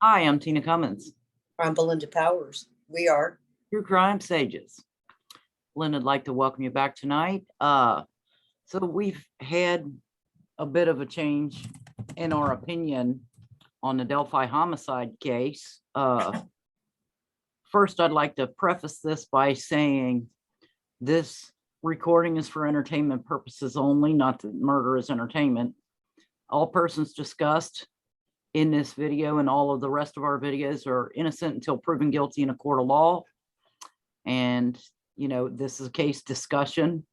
Hi, I'm Tina Cummins. I'm Belinda Powers. We are. True Crime Sages. Lynn, I'd like to welcome you back tonight. So we've had a bit of a change in our opinion on the Delphi homicide case. First, I'd like to preface this by saying this recording is for entertainment purposes only, not that murder is entertainment. All persons discussed in this video and all of the rest of our videos are innocent until proven guilty in a court of law. And, this is a case discussion.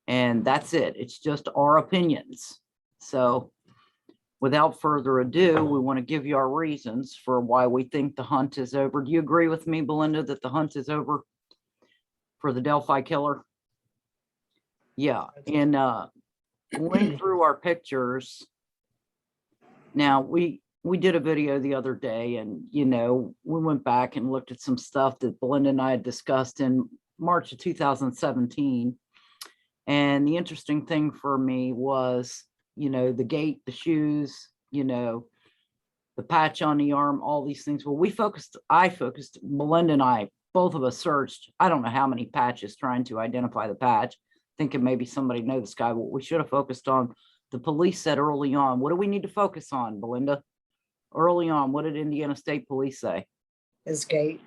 And that's it. It's just our opinions. So without further ado, we want to give you our reasons for why we think the hunt is over. Do you agree with me, Belinda, that the hunt is over for the Delphi killer? Yeah. And going through our pictures, now we did a video the other day and, we went back and looked at some stuff that Belinda and I had discussed in March of 2017. And the interesting thing for me was, the gait, the shoes, the patch on the arm, all these things. Well, I focused, Belinda and I, both of us searched, I don't know how many patches trying to identify the patch, thinking maybe somebody know this guy. What we should have focused on, the police said early on, what do we need to focus on, Belinda? Early on, what did Indiana State Police say? His gait.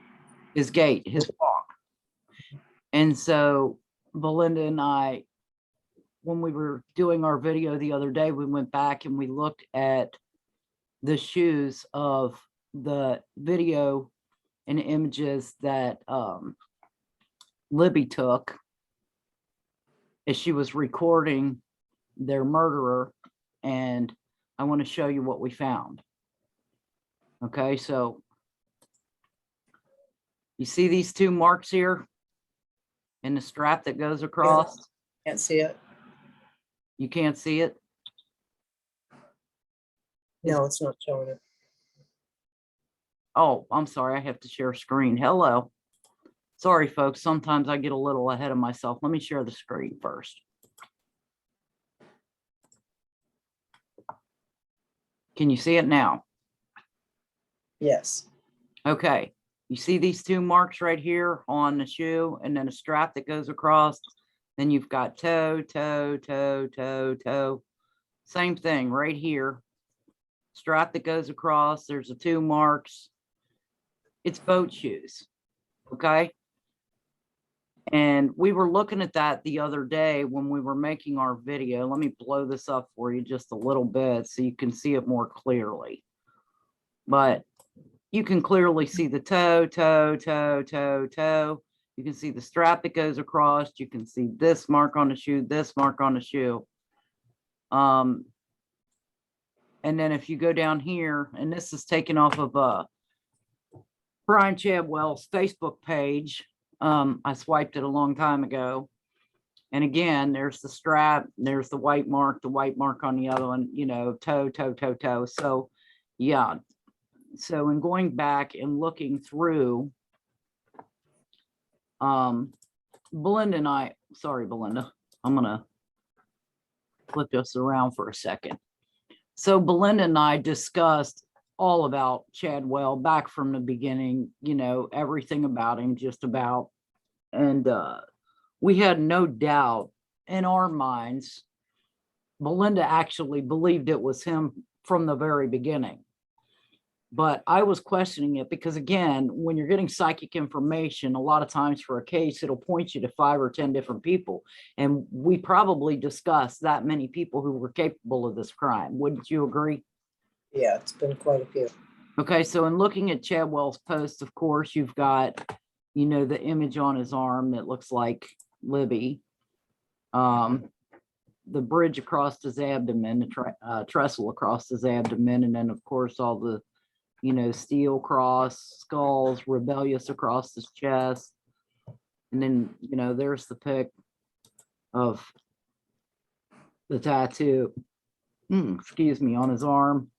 His gait, his walk. And so Belinda and I, when we were doing our video the other day, we went back and we looked at the shoes of the video and images that Libby took as she was recording their murderer. And I want to show you what we found. Okay, so you see these two marks here and the strap that goes across? Can't see it. You can't see it? No, it's not showing it. Oh, I'm sorry. I have to share screen. Hello. Sorry, folks. Sometimes I get a little ahead of myself. Let me share the screen first. Can you see it now? Yes. Okay. You see these two marks right here on the shoe and then a strap that goes across. Then you've got toe, toe, toe, toe, toe. Same thing right here. Strap that goes across. There's the two marks. It's boat shoes. Okay. And we were looking at that the other day when we were making our video. Let me blow this up for you just a little bit so you can see it more clearly. But you can clearly see the toe, toe, toe, toe, toe. You can see the strap that goes across. You can see this mark on the shoe, this mark on the shoe. And then if you go down here, and this is taken off of Brian Chadwell's Facebook page. I swiped it a long time ago. And again, there's the strap, there's the white mark on the other one, toe, toe, toe, toe. So yeah. So in going back and looking through, Belinda and I, sorry, Belinda, I'm gonna flip this around for a second. So Belinda and I discussed all about Chadwell back from the beginning, everything about him, just about. And we had no doubt in our minds. Belinda actually believed it was him from the very beginning. But I was questioning it because, again, when you're getting psychic information, a lot of times for a case, it'll point you to 5 or 10 different people. And we probably discussed that many people who were capable of this crime. Wouldn't you agree? Yeah, it's been quite a few. Okay, so in looking at Chadwell's post, of course, you've got, the image on his arm that looks like Libby. The bridge across his abdomen, the trestle across his abdomen, and then, of course, all the steel cross, skulls, rebellious across his chest. And then, there's the pic of the tattoo, excuse me, on his arm.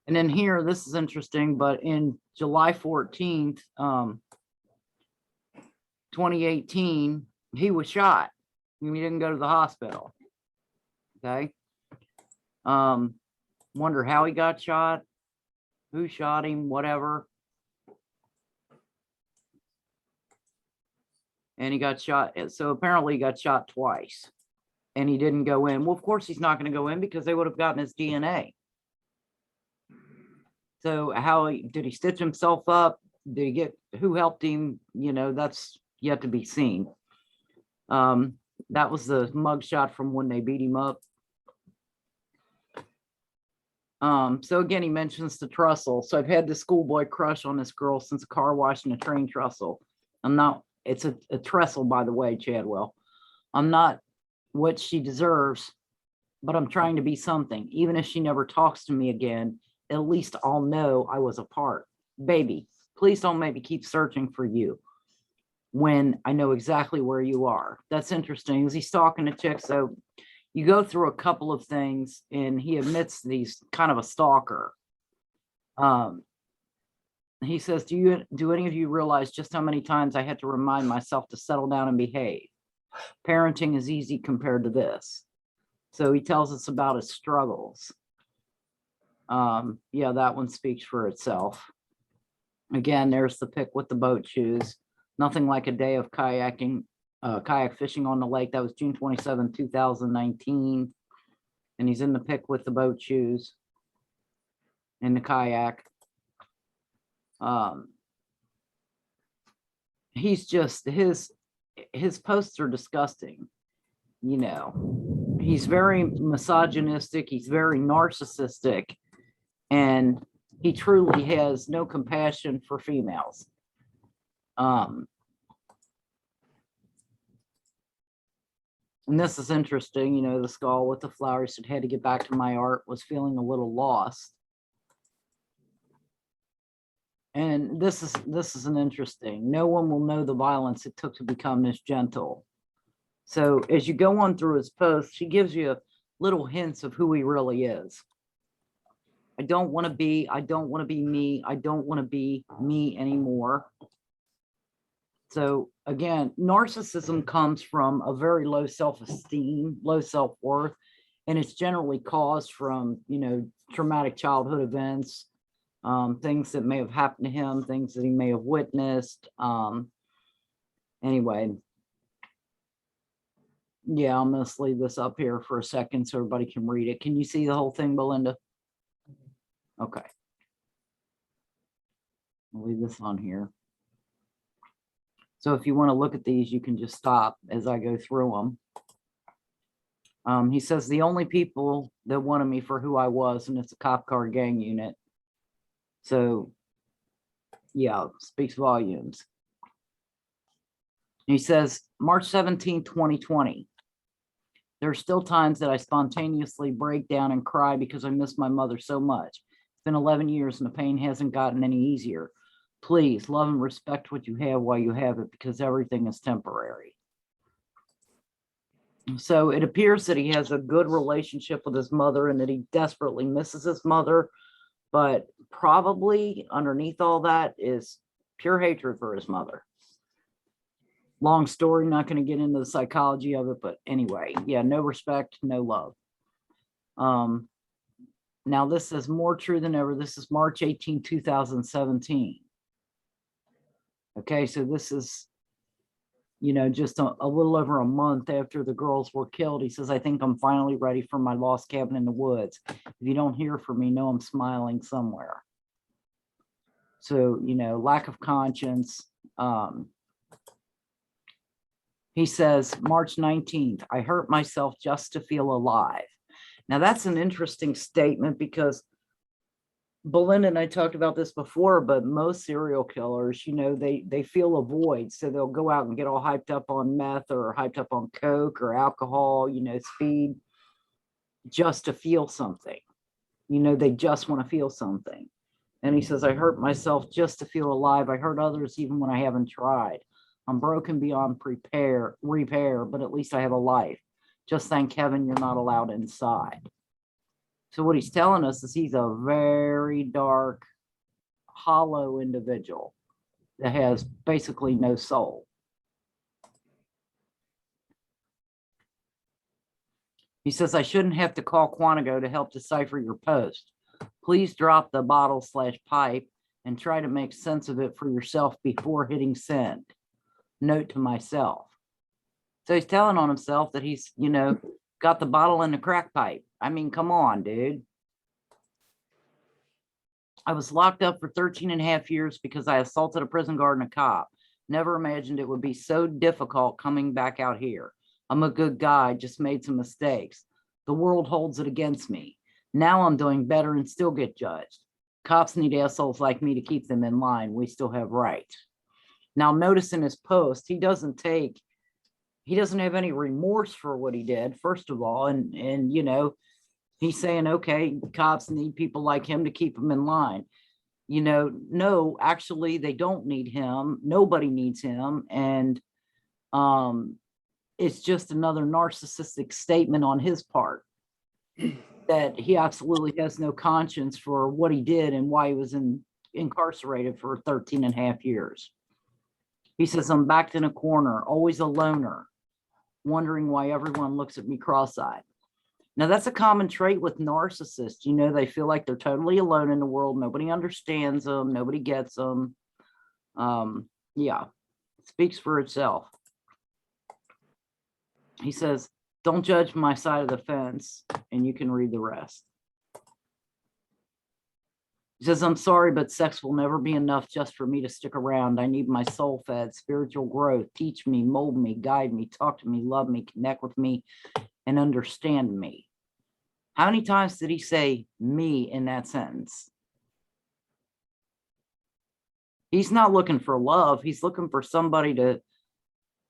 And then here, this is interesting, but in July 14th, 2018, he was shot. He didn't go to the hospital. Okay. Wonder how he got shot. who shot him, whatever. And he got shot. So apparently he got shot twice and he didn't go in. Well, of course he's not going to go in because they would have gotten his DNA. So did he stitch himself up? Did he get, who helped him? You know, that's yet to be seen. That was the mugshot from when they beat him up. So again, he mentions the trestle. So I've had the schoolboy crush on this girl since a car wash and a train trestle. It's a trestle, by the way, Chadwell. I'm not what she deserves, but I'm trying to be something. Even if she never talks to me again, at least I'll know I was a part. Baby, please don't make me keep searching for you when I know exactly where you are. That's interesting. Is he stalking a chick? So you go through a couple of things and he admits that he's kind of a stalker. He says, do any of you realize just how many times I had to remind myself to settle down and behave? Parenting is easy compared to this. So he tells us about his struggles. Yeah, that one speaks for itself. Again, there's the pic with the boat shoes. Nothing like a day of kayak fishing on the lake. That was June 27, 2019. And he's in the pic with the boat shoes in the kayak. He's just, his posts are disgusting. You know, he's very misogynistic. He's very narcissistic. And he truly has no compassion for females. And this is interesting, you know, the skull with the flowers that had to get back to my art, was feeling a little lost. And this is an interesting, no one will know the violence it took to become this gentle. So as you go on through his posts, he gives you little hints of who he really is. I don't want to be me. I don't want to be me anymore. So again, narcissism comes from a very low self-esteem, low self-worth, and it's generally caused from, you know, traumatic childhood events, things that may have happened to him, things that he may have witnessed. Anyway, yeah, I'm going to leave this up here for a second so everybody can read it. Can you see the whole thing, Belinda? Okay. I'll leave this on here. So if you want to look at these, you can just stop as I go through them. He says, the only people that wanted me for who I was, and it's a cop car gang unit. So, yeah, speaks volumes. He says, March 17, 2020. There are still times that I spontaneously break down and cry because I miss my mother so much. It's been 11 years and the pain hasn't gotten any easier. Please love and respect what you have while you have it, because everything is temporary. So it appears that he has a good relationship with his mother and that he desperately misses his mother, but probably underneath all that is pure hatred for his mother. Long story, not going to get into the psychology of it, but anyway, yeah, no respect, no love. Now this is more true than ever. This is March 18, 2017. Okay, so this is, you know, just a little over a month after the girls were killed. He says, I think I'm finally ready for my lost cabin in the woods. If you don't hear from me, know I'm smiling somewhere. So, you know, lack of conscience. He says, March 19th, I hurt myself just to feel alive. Now that's an interesting statement, because Belinda and I talked about this before, but most serial killers, you know, they feel a void. So they'll go out and get all hyped up on meth or hyped up on coke or alcohol, you know, speed, just to feel something. You know, they just want to feel something. And he says, I hurt myself just to feel alive. I hurt others even when I haven't tried. I'm broken beyond repair, but at least I have a life. Just thank heaven you're not allowed inside. So what he's telling us is he's a very dark, hollow individual that has basically no soul. He says, I shouldn't have to call Quantico to help decipher your post. Please drop the bottle/pipe and try to make sense of it for yourself before hitting send. Note to myself. So he's telling on himself that he's, got the bottle in the crack pipe. I mean, come on, dude. I was locked up for 13 and a half years because I assaulted a prison guard and a cop. Never imagined it would be so difficult coming back out here. I'm a good guy, just made some mistakes. The world holds it against me. Now I'm doing better and still get judged. Cops need assholes like me to keep them in line. We still have rights. Now notice in his post, he doesn't have any remorse for what he did, first of all. And he's saying, okay, cops need people like him to keep them in line. No, actually, they don't need him. Nobody needs him. And it's just another narcissistic statement on his part that he absolutely has no conscience for what he did and why he was incarcerated for 13 and a half years. He says, I'm backed in a corner, always a loner, wondering why everyone looks at me cross-eyed. Now, that's a common trait with narcissists. They feel like they're totally alone in the world. Nobody understands them. Nobody gets them. Yeah, it speaks for itself. He says, don't judge my side of the fence, and you can read the rest. He says, I'm sorry, but sex will never be enough just for me to stick around. I need my soul fed, spiritual growth. Teach me, mold me, guide me, talk to me, love me, connect with me, and understand me. How many times did he say me in that sentence? He's not looking for love. He's looking for somebody to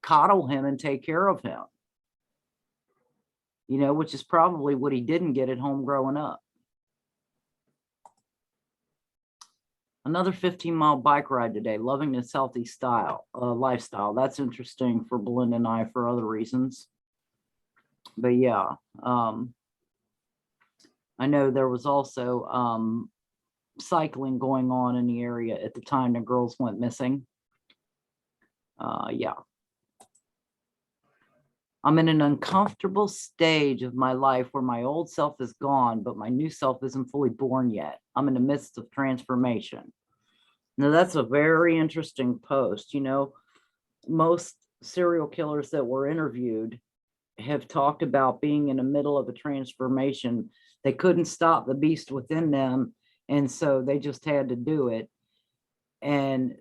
coddle him and take care of him. Which is probably what he didn't get at home growing up. Another 15-mile bike ride today, loving this healthy lifestyle. That's interesting for Belinda and I for other reasons. But yeah, I know there was also cycling going on in the area at the time the girls went missing. Yeah. I'm in an uncomfortable stage of my life where my old self is gone, but my new self isn't fully born yet. I'm in the midst of transformation. Now, that's a very interesting post. Most serial killers that were interviewed have talked about being in the middle of a transformation. They couldn't stop the beast within them, and so they just had to do it. And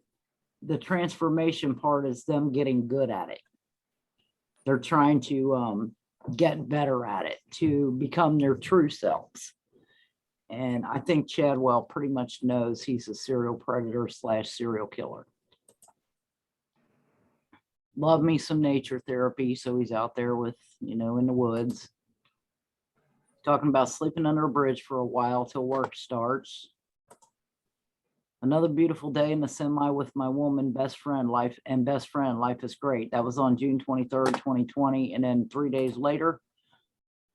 the transformation part is them getting good at it. They're trying to get better at it, to become their true selves. And I think Chadwell pretty much knows he's a serial predator / serial killer. Love me some nature therapy. So he's out there with, in the woods, talking about sleeping under a bridge for a while till work starts. Another beautiful day in the semi with my woman, best friend. Life is great. That was on June 23rd, 2020. And then 3 days later,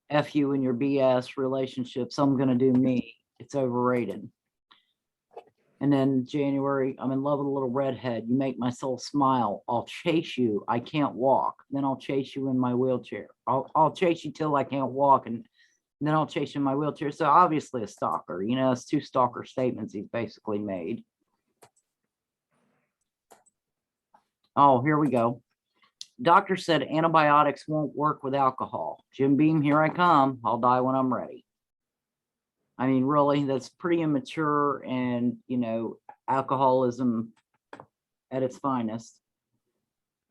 F you and your BS relationships. I'm going to do me. It's overrated. And then January, I'm in love with a little redhead. You make my soul smile. I'll chase you. I can't walk. Then I'll chase you in my wheelchair. I'll chase you till I can't walk. And then I'll chase you in my wheelchair. So obviously a stalker. It's 2 stalker statements he's basically made. Oh, here we go. Doctor said antibiotics won't work with alcohol. Jim Beam, here I come. I'll die when I'm ready. I mean, really, that's pretty immature and, alcoholism at its finest.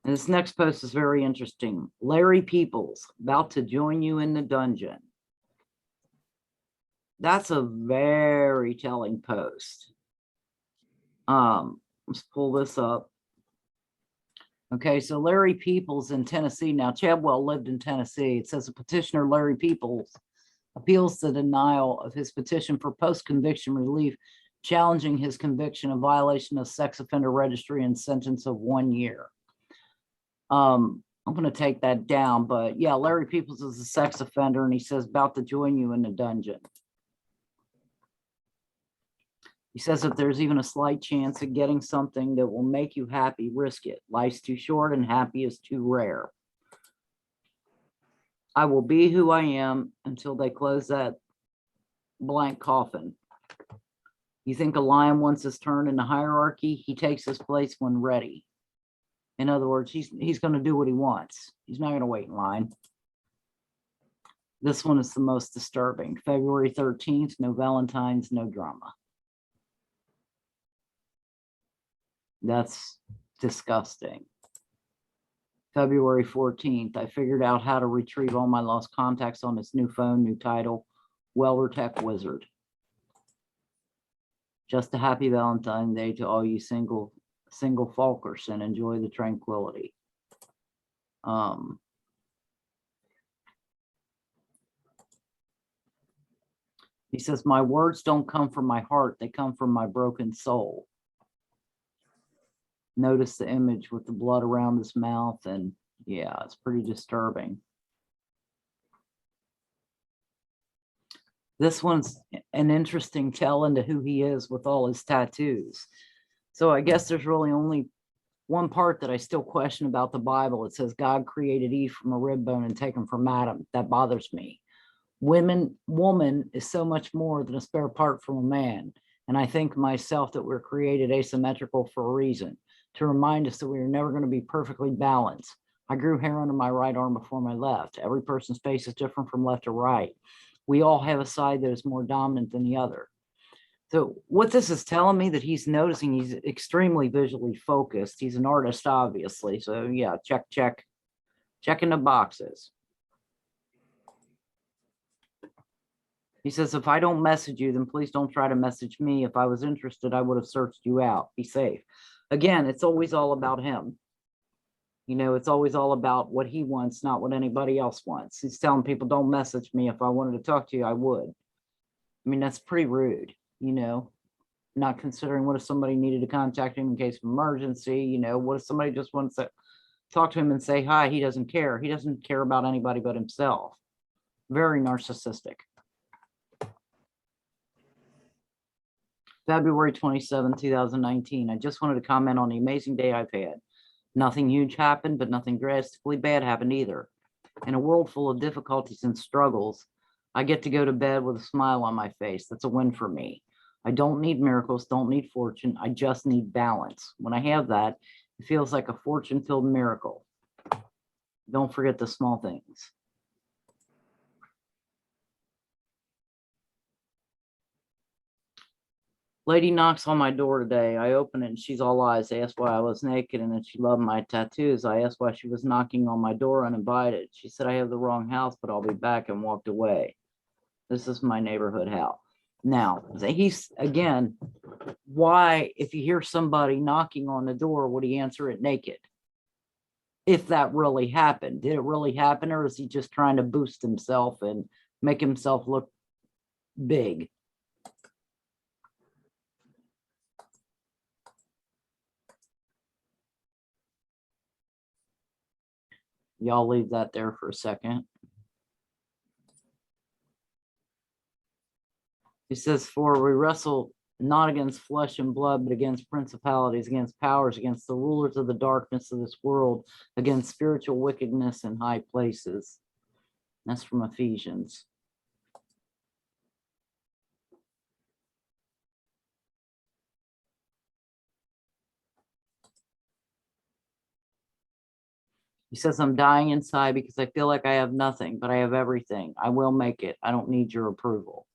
And this next post is very interesting. Larry Peoples, about to join you in the dungeon. That's a very telling post. Let's pull this up. Okay, so Larry Peoples in Tennessee. Now, Chadwell lived in Tennessee. It says a petitioner, Larry Peoples, appeals the denial of his petition for post-conviction relief, challenging his conviction of violation of sex offender registry and sentence of 1 year. I'm going to take that down, but yeah, Larry Peoples is a sex offender, and he says about to join you in the dungeon. He says if there's even a slight chance of getting something that will make you happy, risk it. Life's too short and happy is too rare. I will be who I am until they close that blank coffin. You think a lion wants his turn in the hierarchy? He takes his place when ready. In other words, he's going to do what he wants. He's not going to wait in line. This one is the most disturbing. February 13th, no Valentine's, no drama. That's disgusting. February 14th, I figured out how to retrieve all my lost contacts on this new phone, new title, WelderTech Wizard. Just a happy Valentine's Day to all you single folkers, and enjoy the tranquility. He says, my words don't come from my heart, they come from my broken soul. Notice the image with the blood around his mouth, and yeah, it's pretty disturbing. This one's an interesting tell into who he is with all his tattoos. So I guess there's really only one part that I still question about the Bible. It says God created Eve from a rib bone and taken from Adam. That bothers me. Woman is so much more than a spare part from a man. And I think myself that we're created asymmetrical for a reason, to remind us that we are never going to be perfectly balanced. I grew hair under my right arm before my left. Every person's face is different from left to right. We all have a side that is more dominant than the other. So what this is telling me, that he's noticing he's extremely visually focused. He's an artist, obviously. So yeah, checking the boxes. He says, if I don't message you, then please don't try to message me. If I was interested, I would have searched you out. Be safe. Again, it's always all about him. You know, it's always all about what he wants, not what anybody else wants. He's telling people, don't message me. If I wanted to talk to you, I would. I mean, that's pretty rude, you know, not considering what if somebody needed to contact him in case of emergency, you know, what if somebody just wants to talk to him and say hi? He doesn't care. He doesn't care about anybody but himself. Very narcissistic. February 27, 2019. I just wanted to comment on the amazing day I've had. Nothing huge happened, but nothing drastically bad happened either. In a world full of difficulties and struggles, I get to go to bed with a smile on my face. That's a win for me. I don't need miracles, don't need fortune. I just need balance. When I have that, it feels like a fortune-filled miracle. Don't forget the small things. Lady knocks on my door today. I open it and she's all eyes. I asked why I was naked and that she loved my tattoos. I asked why she was knocking on my door uninvited. She said, I have the wrong house, but I'll be back, and walked away. This is my neighborhood house. Now, he's, again, why, if you hear somebody knocking on the door, would he answer it naked? If that really happened. Did it really happen, or is he just trying to boost himself and make himself look big? Y'all leave that there for a second. He says, for we wrestle not against flesh and blood, but against principalities, against powers, against the rulers of the darkness of this world, against spiritual wickedness in high places. That's from Ephesians. He says, I'm dying inside because I feel like I have nothing, but I have everything. I will make it. I don't need your approval.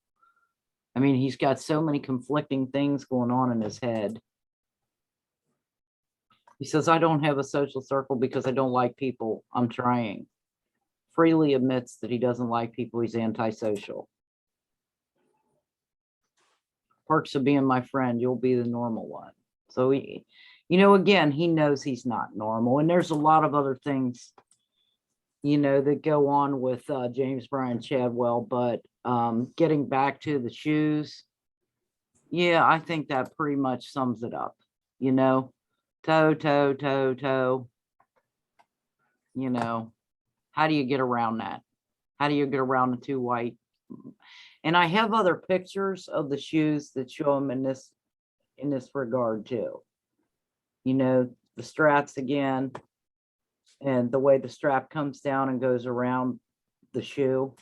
I mean, he's got so many conflicting things going on in his head. He says, I don't have a social circle because I don't like people. I'm trying. Freely admits that he doesn't like people. He's antisocial. Perks of being my friend, you'll be the normal one. So he, you know, again, he knows he's not normal. And there's a lot of other things, you know, that go on with James Bryan Chadwell. But getting back to the shoes, yeah, I think that pretty much sums it up. You know, toe, toe, toe, toe. You know, how do you get around that? How do you get around the two white? And I have other pictures of the shoes that show them in this regard too. You know, the straps again, and the way the strap comes down and goes around the shoe,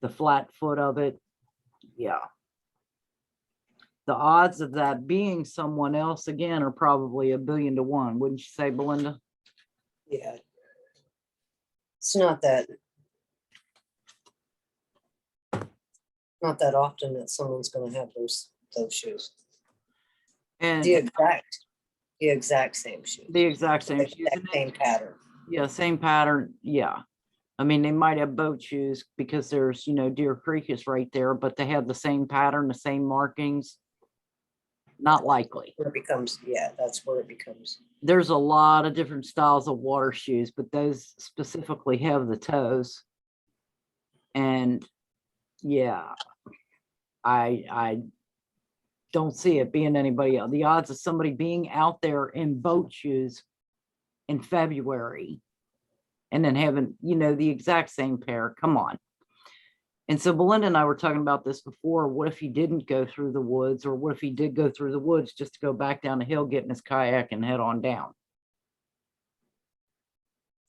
the flat foot of it. Yeah. the odds of that being someone else again are probably 1,000,000,000 to 1, wouldn't you say, Belinda? Yeah. It's not that often that someone's gonna have those shoes. And The exact same shoes. the exact same The shoes. exact same pattern. Yeah, same pattern. Yeah. I mean, they might have boat shoes because there's, Deer Creek is right there, but they have the same pattern, the same markings. Not likely. Where it becomes, yeah, that's where it becomes. There's a lot of different styles of water shoes, but those specifically have the toes. And yeah, I don't see it being anybody else. The odds of somebody being out there in boat shoes in February and then having, the exact same pair, come on. And so Belinda and I were talking about this before. What if he didn't go through the woods, or what if he did go through the woods just to go back down the hill, get in his kayak and head on down?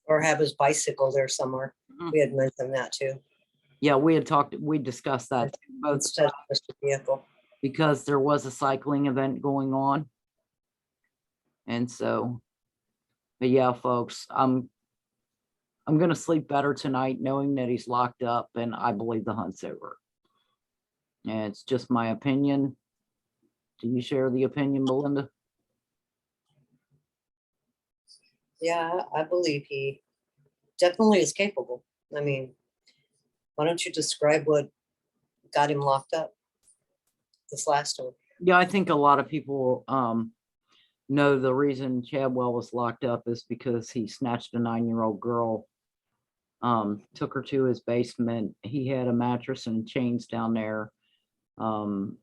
Or have his bicycle there somewhere. Mhm. We had mentioned that too, Yeah, we discussed that too, both instead of just a vehicle. because there was a cycling event going on. And so, but yeah, folks, I'm gonna sleep better tonight knowing that he's locked up, and I believe the hunt's over. And it's just my opinion. Do you share the opinion, Belinda? Yeah, I believe he definitely is capable. I mean, why don't you describe what got him locked up this last one? Yeah, I think a lot of people know the reason Chadwell was locked up is because he snatched a 9-year-old girl, took her to his basement. He had a mattress and chains down there.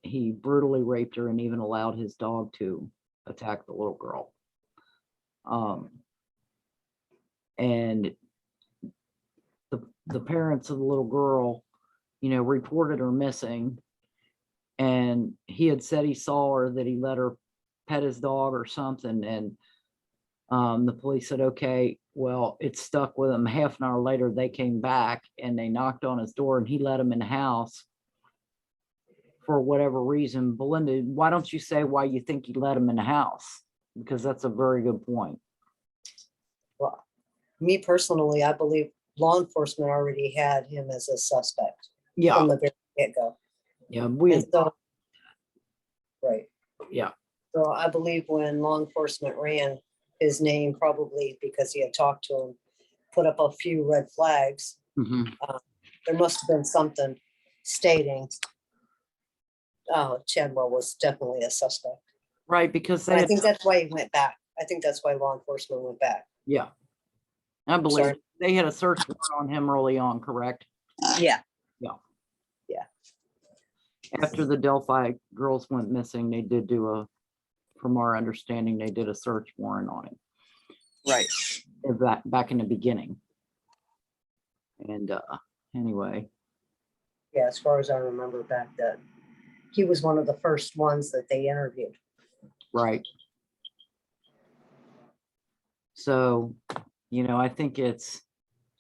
He brutally raped her and even allowed his dog to attack the little girl. And the parents of the little girl, reported her missing. And he had said he saw her, that he let her pet his dog or something. And the police said, okay, well, it stuck with him. Half an hour later, they came back and they knocked on his door and he let him in the house for whatever reason. Belinda, why don't you say why you think he let him in the house? Because that's a very good point. Well, me personally, I believe law enforcement already had him as a suspect Yeah. from the very get-go. Yeah. Right. Yeah. So I believe when law enforcement ran his name, probably because he had talked to him, put up a few red flags, Mhm. there must have been something stating Chadwell was definitely a suspect. Right. Because I think that's why he went back. I think that's why law enforcement went back. yeah. I believe Sorry. they had a search warrant on him early on, correct? Yeah. Yeah. Yeah. After the Delphi girls went missing, they did do from our understanding, they did a search warrant on him. Right. Back in the beginning. And anyway. Yeah, as far as I remember back then, he was one of the first ones that they interviewed. Right. So, I think it's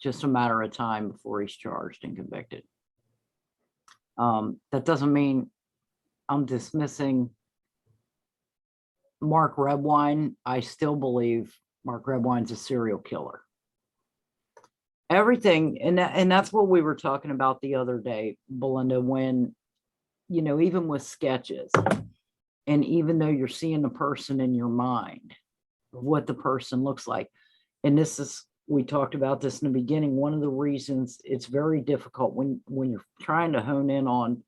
just a matter of time before he's charged and convicted. That doesn't mean I'm dismissing Mark Redwine. I still believe Mark Redwine's a serial killer. Everything, and that's what we were talking about the other day, Belinda, when, even with sketches, and even though you're seeing the person in your mind, what the person looks like, and we talked about this in the beginning, one of the reasons it's very difficult when you're trying to hone in on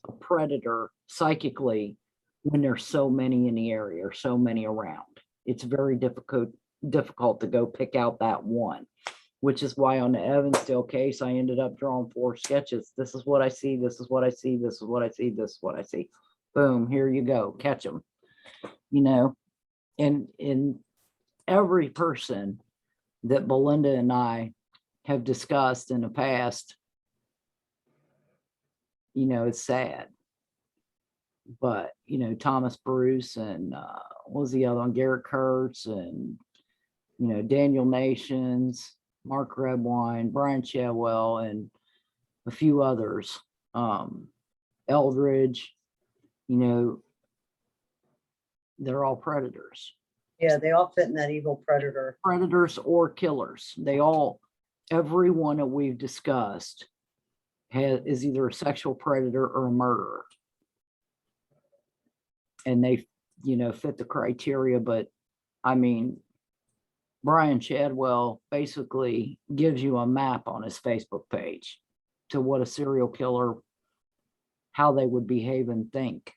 a predator psychically, when there's so many in the area or so many around, it's very difficult to go pick out that one, which is why on the Evansdale case, I ended up drawing 4 sketches. This is what I see. This is what I see. This is what I see. This is what I see. Boom. Here you go. Catch them, and in every person that Belinda and I have discussed in the past, it's sad. But, Thomas Bruce and what was the other one? Garrett Kurtz and, Daniel Nations, Mark Redwine, Brian Chadwell, and a few others. Eldridge, they're all predators. Yeah, they all fit in that evil predator. Predators or killers. Every one that we've discussed is either a sexual predator or a murderer. And they, fit the criteria, but I mean, Brian Chadwell basically gives you a map on his Facebook page to what a serial killer, how they would behave and think.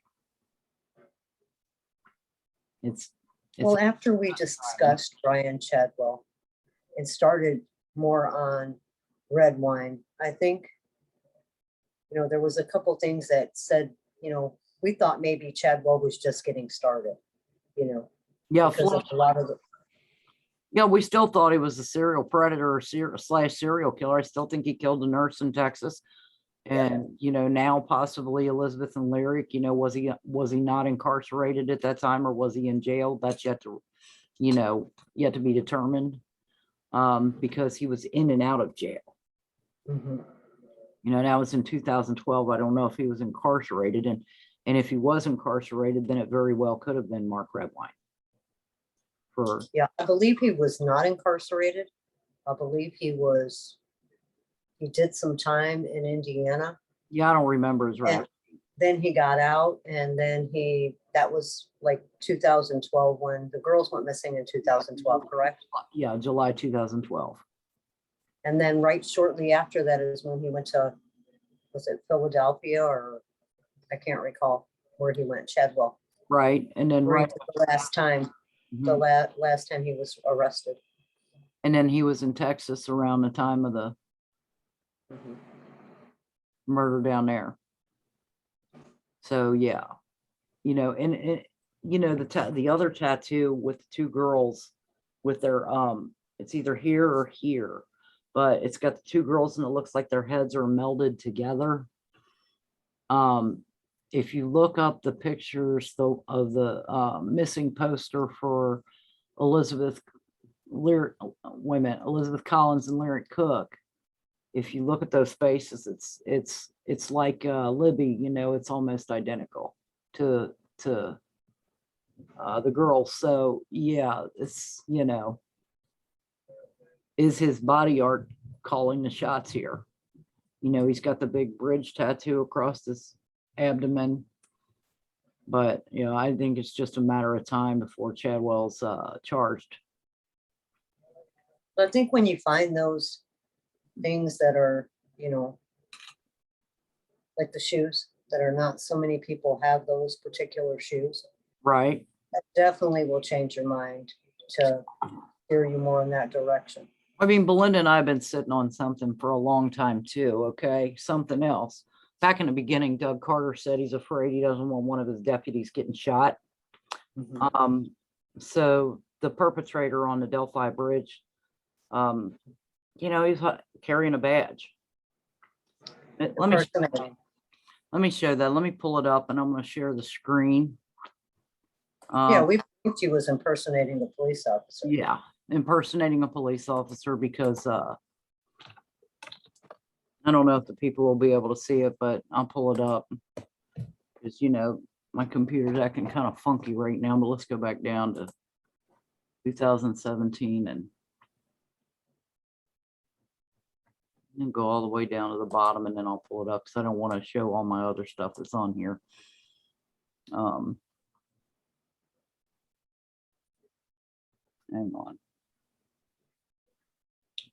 It's Well, after we discussed Brian Chadwell, it started more on red wine. I think, there was a couple things that said, we thought maybe Chadwell was just getting started, yeah, because of a lot of the, yeah, we still thought he was a serial predator or slash serial killer. I still think he killed a nurse in Texas. And, now possibly Elizabeth and Lyric, was he not incarcerated at that time, or was he in jail? That's yet to be determined, because he was in and out of jail. Mhm. That was in 2012. I don't know if he was incarcerated, and if he was incarcerated, then it very well could have been Mark Redwine. Yeah, I believe he was not incarcerated. I believe he did some time in Indiana. Yeah, I don't remember his rap. Then he got out, and then that was like 2012 when the girls went missing in 2012, correct? Yeah, July 2012. And then right shortly after that is when he went to, was it Philadelphia, or I can't recall where he went, Chadwell. Right, and then The last time, last time he was arrested. And then he was in Texas around the time of the murder down there. So yeah, and the other tattoo with the two girls with their it's either here or here, but it's got the two girls and it looks like their heads are melded together. If you look up the pictures of the missing poster for Elizabeth Collins and Lyric Cook, if you look at those faces, it's like Libby, it's almost identical to the girl. So yeah, it's is his body art calling the shots here? He's got the big bridge tattoo across his abdomen, but I think it's just a matter of time before Chadwell's charged. I think when you find those things that are, like the shoes that are not so many people have those particular shoes, Right. that definitely will change your mind to steer you more in that direction. I mean, Belinda and I have been sitting on something for a long time too. Okay. Something else. Back in the beginning, Doug Carter said he's afraid he doesn't want one of his deputies getting shot. So the perpetrator on the Delphi Bridge, he's carrying a badge. Let me show that. Let me pull it up and I'm going to share the screen. Yeah, we think he was impersonating the police officer. Yeah, impersonating a police officer because I don't know if the people will be able to see it, but I'll pull it up because my computer's acting kind of funky right now. But let's go back down to 2017 and go all the way down to the bottom, and then I'll pull it up because I don't want to show all my other stuff that's on here. Hang on.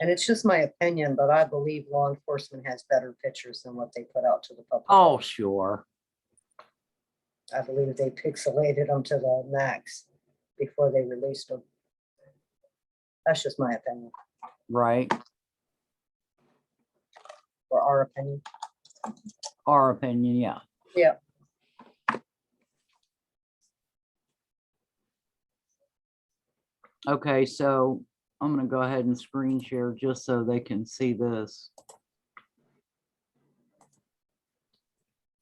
And it's just my opinion, but I believe law enforcement has better pictures than what they put out to the public. Oh, sure. I believe they pixelated them to the max before they released them. That's just my opinion. Right. Or our opinion. Our opinion, yeah. Yeah. Okay, so I'm going to go ahead and screen share just so they can see this.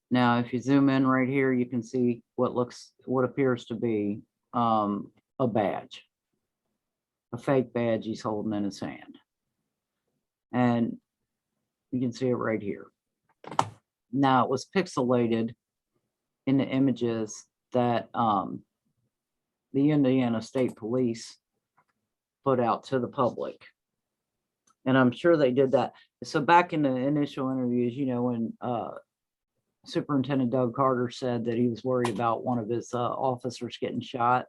Now, if you zoom in right here, you can see what appears to be a badge, a fake badge he's holding in his hand. And you can see it right here. Now, it was pixelated in the images that the Indiana State Police put out to the public. And I'm sure they did that. So back in the initial interviews, you know, when Superintendent Doug Carter said that he was worried about one of his officers getting shot,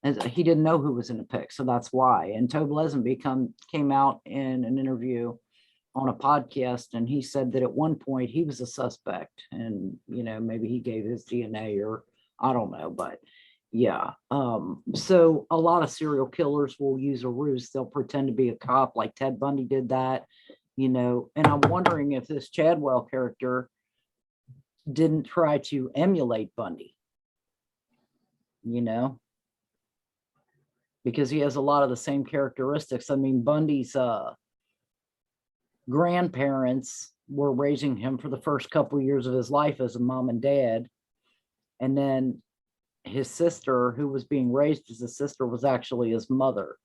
and he didn't know who was in the pic, so that's why. And Tobe Lesenby came out in an interview on a podcast, and he said that at one point he was a suspect, and you know, maybe he gave his DNA, or I don't know, but yeah. So a lot of serial killers will use a ruse. They'll pretend to be a cop, like Ted Bundy did that, you know. And I'm wondering if this Chadwell character didn't try to emulate Bundy, you know, because he has a lot of the same characteristics. I mean, Bundy's grandparents were raising him for the first couple of years of his life as a mom and dad. And then his sister, who was being raised as a sister, was actually his mother.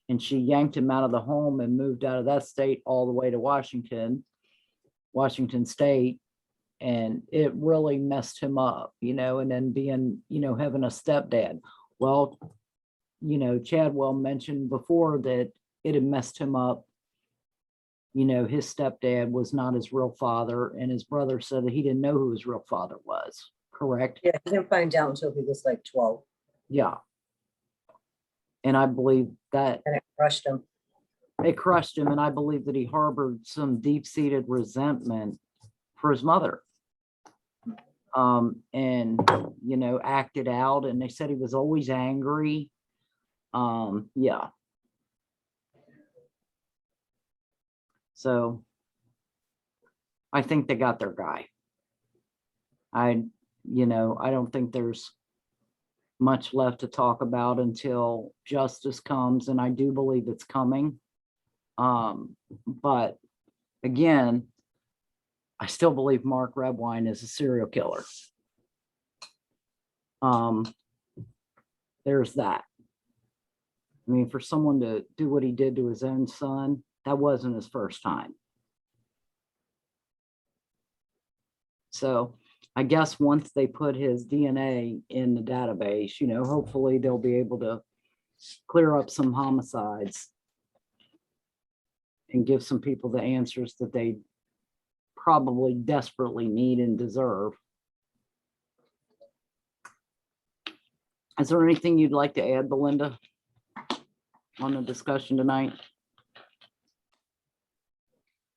And she yanked him out of the home and moved out of that state all the way to Washington State. And it really messed him up, you know, and then being, you know, having a stepdad. Well, you know, Chadwell mentioned before that it had messed him up. You know, his stepdad was not his real father, and his brother said that he didn't know who his real father was, correct? Yeah, he didn't find out until he was like 12, Yeah. And I believe that and it crushed him. it crushed him, and I believe that he harbored some deep-seated resentment for his mother. And, you know, acted out, and they said he was always angry. Yeah. So I think they got their guy. You know, I don't think there's much left to talk about until justice comes, and I do believe it's coming. But again, I still believe Mark Redwine is a serial killer. There's that. I mean, for someone to do what he did to his own son, that wasn't his first time. So I guess once they put his DNA in the database, you know, hopefully they'll be able to clear up some homicides and give some people the answers that they probably desperately need and deserve. Is there anything you'd like to add, Belinda, on the discussion tonight?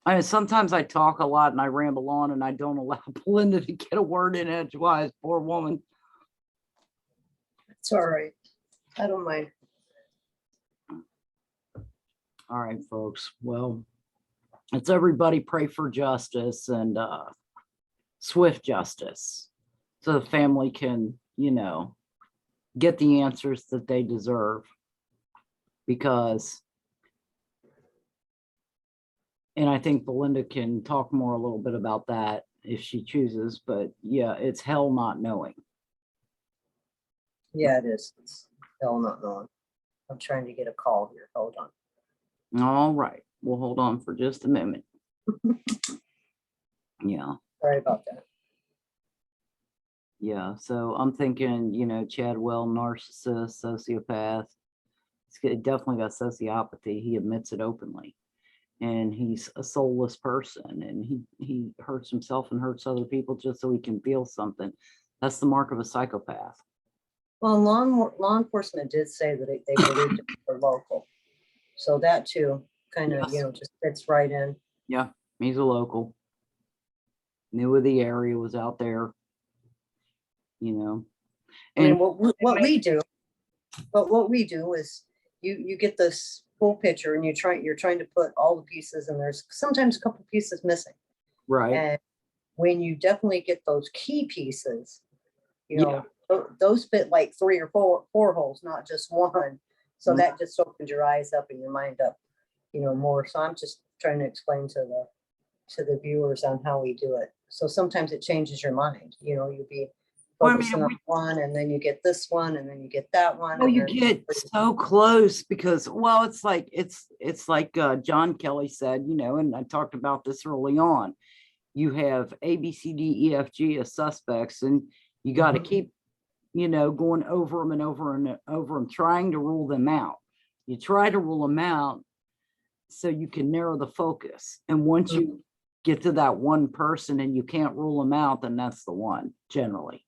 I mean, sometimes I talk a lot and I ramble on, and I don't allow Belinda to get a word in edgewise. Poor woman. It's all right. I don't mind. All right, folks. Well, it's everybody pray for justice, and swift justice, so the family can, you know, get the answers that they deserve. Because, and I think Belinda can talk more a little bit about that if she chooses, but yeah, it's hell not knowing. Yeah, it is. It's hell not knowing. I'm trying to get a call here. Hold on. All right, we'll hold on for just a moment. Yeah. Sorry about that. Yeah, so I'm thinking, you know, Chadwell, narcissist, sociopath. He's definitely got sociopathy. He admits it openly. And he's a soulless person, and he hurts himself and hurts other people just so he can feel something. That's the mark of a psychopath. Well, law enforcement did say that they believed it were local. So that too kind of, Yes. you know, just fits right in. Yeah, he's a local. Knew of the area, was out there, you know. I mean, And what we do is you get this full picture, and you're trying to put all the pieces, and there's sometimes a couple pieces missing. right. And when you definitely get those key pieces, you know, those fit like 3 or 4 holes, not just one. So that just opens your eyes up and your mind up, you know, more. So I'm just trying to explain to the viewers on how we do it. So sometimes it changes your mind, you know, you'll be focusing on one, and then you get this one, and then you get that one. Oh, you get so close because, well, it's like John Kelly said, you know, and I talked about this early on. You have A, B, C, D, E, F, G as suspects, and you got to keep going over them and over and over them, trying to rule them out. You try to rule them out so you can narrow the focus. And once you get to that one person and you can't rule them out, then that's the one, generally.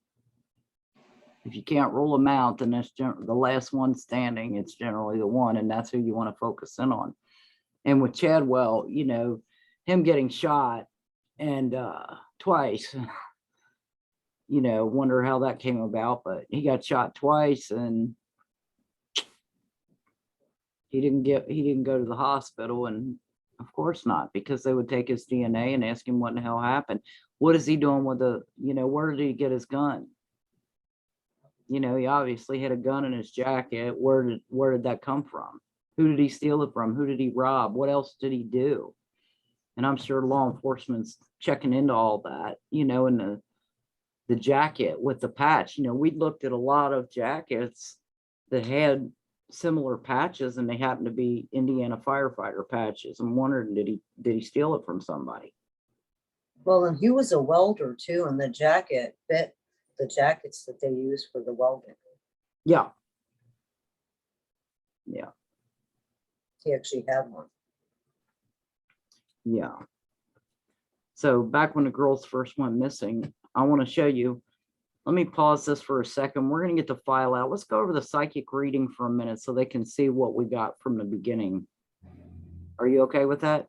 If you can't rule them out, then that's the last one standing. It's generally the one, and that's who you want to focus in on. And with Chadwell, him getting shot and twice, wonder how that came about, but he got shot twice and he didn't go to the hospital, and of course not, because they would take his DNA and ask him what the hell happened. What is he doing with where did he get his gun? He obviously had a gun in his jacket. Where did that come from? Who did he steal it from? Who did he rob? What else did he do? And I'm sure law enforcement's checking into all that, in the jacket with the patch. We looked at a lot of jackets that had similar patches, and they happened to be Indiana firefighter patches. I'm wondering, did he steal it from somebody? Well, and he was a welder too, and the jacket fit the jackets that they use for the welding. Yeah. He actually had one. Yeah. So back when the girls first went missing, I want to show you. Let me pause this for a second. We're going to get the file out. Let's go over the psychic reading for a minute so they can see what we got from the beginning. Are you okay with that?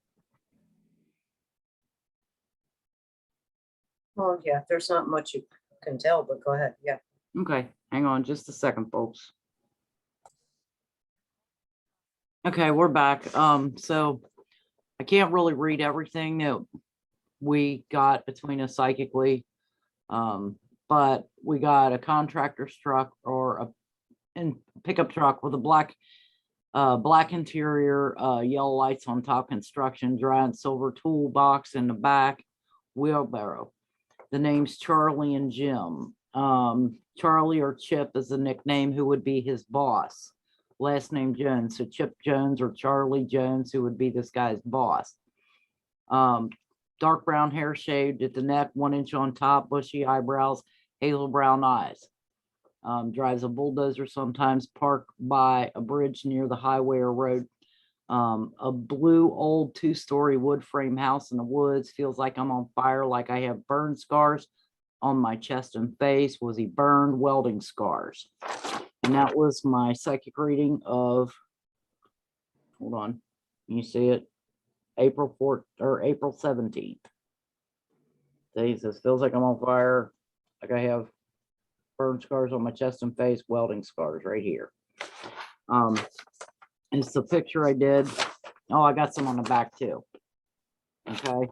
Oh, yeah, there's not much you can tell, but go ahead. Yeah. Okay, hang on just a second, folks. Okay, we're back. So I can't really read everything that we got between us psychically. But we got a contractor's truck or a pickup truck with a black interior, yellow lights on top, construction, dry and silver toolbox in the back, wheelbarrow. The name's Charlie and Jim. Charlie or Chip is a nickname, who would be his boss. Last name Jones, so Chip Jones or Charlie Jones, who would be this guy's boss. Dark brown hair, shaved at the neck, 1 inch on top, bushy eyebrows, hazel brown eyes. Drives a bulldozer sometimes, parked by a bridge near the highway or road. A blue old 2-story wood frame house in the woods. Feels like I'm on fire, like I have burn scars on my chest and face. Was he burned? Welding scars. And that was my psychic reading of, hold on, can you see it? April 4th or April 17th. He says, feels like I'm on fire, like I have burn scars on my chest and face, welding scars right here. It's the picture I did. Oh, I got some on the back too. Okay.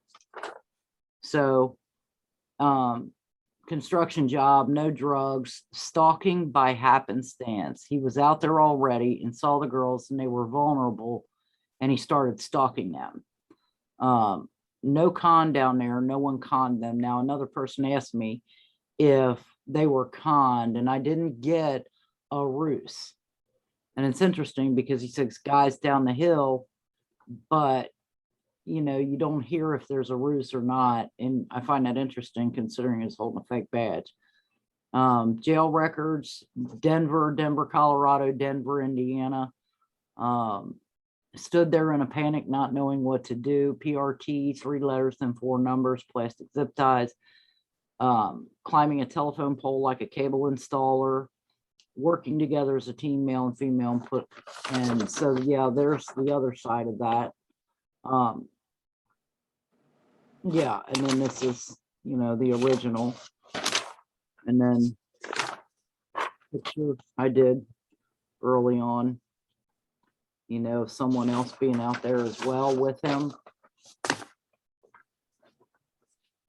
So, construction job, no drugs, stalking by happenstance. He was out there already and saw the girls and they were vulnerable and he started stalking them. No con down there. No one conned them. Now, another person asked me if they were conned, and I didn't get a ruse. And it's interesting because he says guys down the hill, but you don't hear if there's a ruse or not. And I find that interesting considering he's holding a fake badge. Jail records, Denver, Colorado, Denver, Indiana. Stood there in a panic, not knowing what to do. PRT, 3 letters, then 4 numbers, plastic zip ties. Climbing a telephone pole like a cable installer. Working together as a team, male and female, and so yeah, there's the other side of that. Yeah, and then this is the original, and then picture I did early on, someone else being out there as well with him.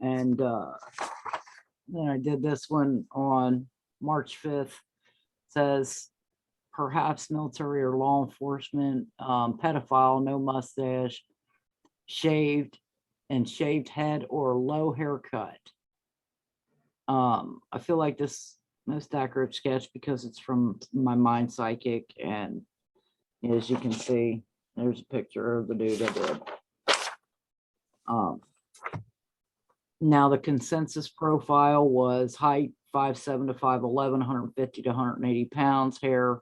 And then I did this one on March 5th. Says perhaps military or law enforcement, pedophile, no mustache, shaved head or low haircut. I feel like this most accurate sketch because it's from my mind psychic, and as you can see, there's a picture of the dude I did. Now the consensus profile was height 5'7" to 5'11", 150 to 180 pounds, hair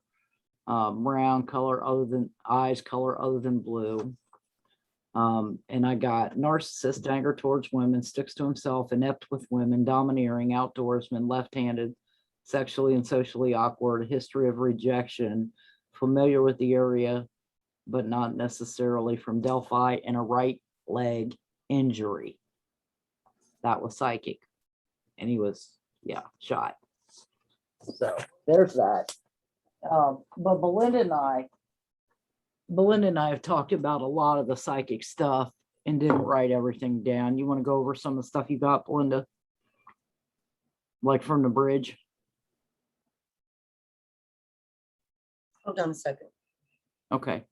brown, color other than eyes, color other than blue. And I got narcissist, anger towards women, sticks to himself, inept with women, domineering, outdoorsman, left-handed, sexually and socially awkward, history of rejection, familiar with the area, but not necessarily from Delphi, and a right leg injury. That was psychic. And he was, yeah, shot. So there's that. But Belinda and I have talked about a lot of the psychic stuff and didn't write everything down. You want to go over some of the stuff you got, Belinda? Like from the bridge? Hold on a second. Okay.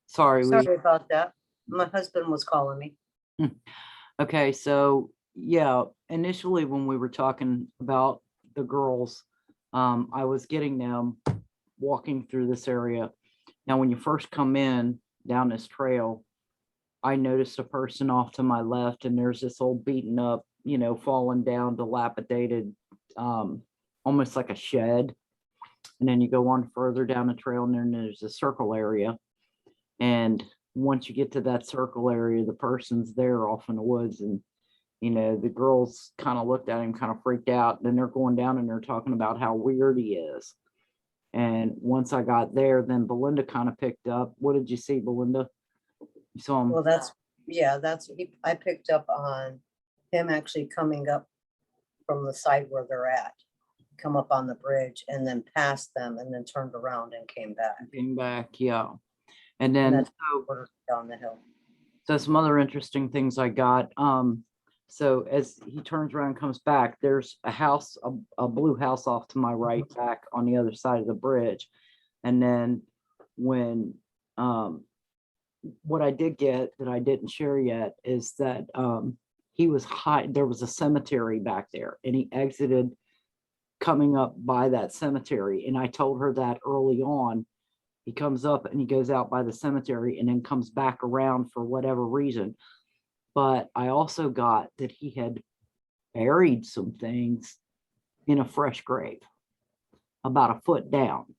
Sorry. Sorry about that. My husband was calling me. Okay, so yeah, initially when we were talking about the girls, I was getting them walking through this area. Now, when you first come in down this trail, I noticed a person off to my left, and there's this old beaten up, fallen down, dilapidated, almost like a shed. And then you go on further down the trail, and then there's a circle area. And once you get to that circle area, the person's there off in the woods, and the girls kind of looked at him, kind of freaked out. Then they're going down and they're talking about how weird he is. And once I got there, then Belinda kind of picked up. What did you see, Belinda? You saw him? Well, I picked up on him actually coming up from the side where they're at, come up on the bridge and then past them and then turned around and came back. Came back, yeah. And And then that's down the hill. so some other interesting things I got. So as he turns around and comes back, there's a house, a blue house off to my right, back on the other side of the bridge. And then when what I did get that I didn't share yet is that he was high. There was a cemetery back there, and he exited coming up by that cemetery. And I told her that early on. He comes up and he goes out by the cemetery and then comes back around for whatever reason. But I also got that he had buried some things in a fresh grave about a foot down.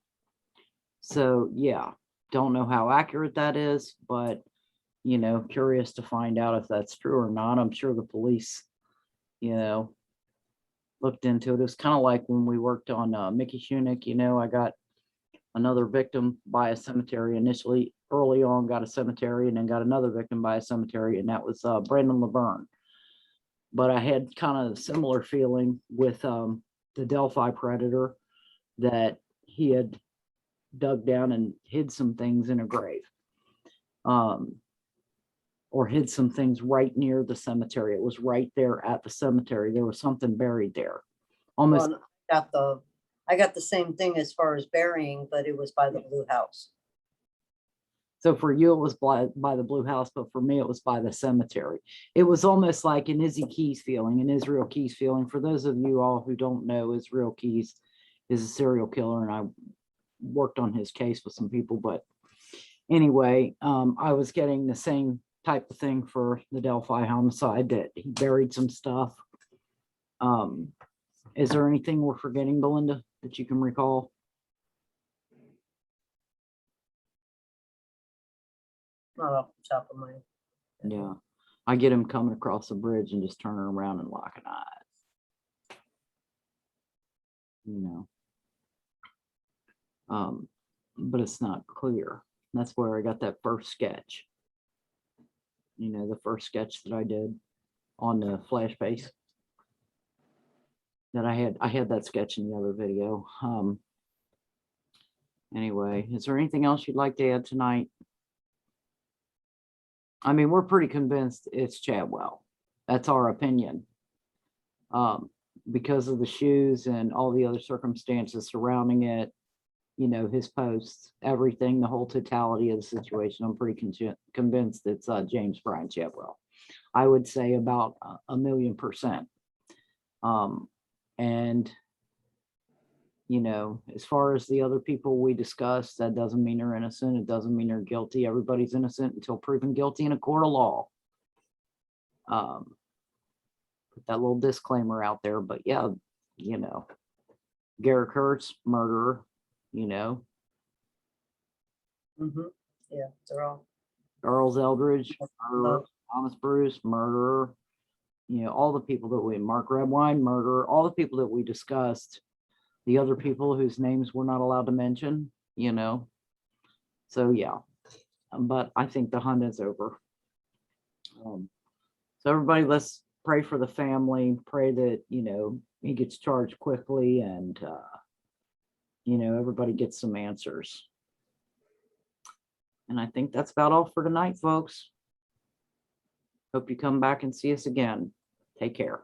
So yeah, don't know how accurate that is, but curious to find out if that's true or not. I'm sure the police, looked into it. It's kind of like when we worked on Mickey Shunick, I got another victim by a cemetery initially. Early on, got a cemetery, and then got another victim by a cemetery, and that was Brandon Laverne. But I had kind of a similar feeling with the Delphi predator, that he had dug down and hid some things in a grave, or hid some things right near the cemetery. It was right there at the cemetery. There was something buried there. Almost. Well, I got the same thing as far as burying, but it was by the blue house. So for you, it was by the blue house, but for me, it was by the cemetery. It was almost like an Izzy Keys feeling, an Israel Keys feeling. For those of you all who don't know, Israel Keys is a serial killer, and I worked on his case with some people. But anyway, I was getting the same type of thing for the Delphi homicide, that he buried some stuff. Is there anything we're forgetting, Belinda, that you can recall? Not off the top of my head. Yeah, I get him coming across the bridge and just turning around and locking eyes. But it's not clear. That's where I got that first sketch. The first sketch that I did on the flash base. That I had that sketch in the other video. Anyway, is there anything else you'd like to add tonight? I mean, we're pretty convinced it's Chadwell. That's our opinion. Because of the shoes and all the other circumstances surrounding it, his posts, everything, the whole totality of the situation, I'm pretty convinced it's James Brian Chadwell. I would say about 1,000,000%. And as far as the other people we discussed, that doesn't mean they're innocent. It doesn't mean they're guilty. Everybody's innocent until proven guilty in a court of law. Put that little disclaimer out there, but yeah, Garrett Kurtz, murderer, Mhm. Yeah, they're all. Charles Eldridge, murderer, Love. Thomas Bruce, murderer, all the people that Mark Redwine, murderer, all the people that we discussed, the other people whose names we're not allowed to mention, So yeah, but I think the hunt is over. So everybody, let's pray for the family, pray that, he gets charged quickly and, everybody gets some answers. And I think that's about all for tonight, folks. Hope you come back and see us again. Take care.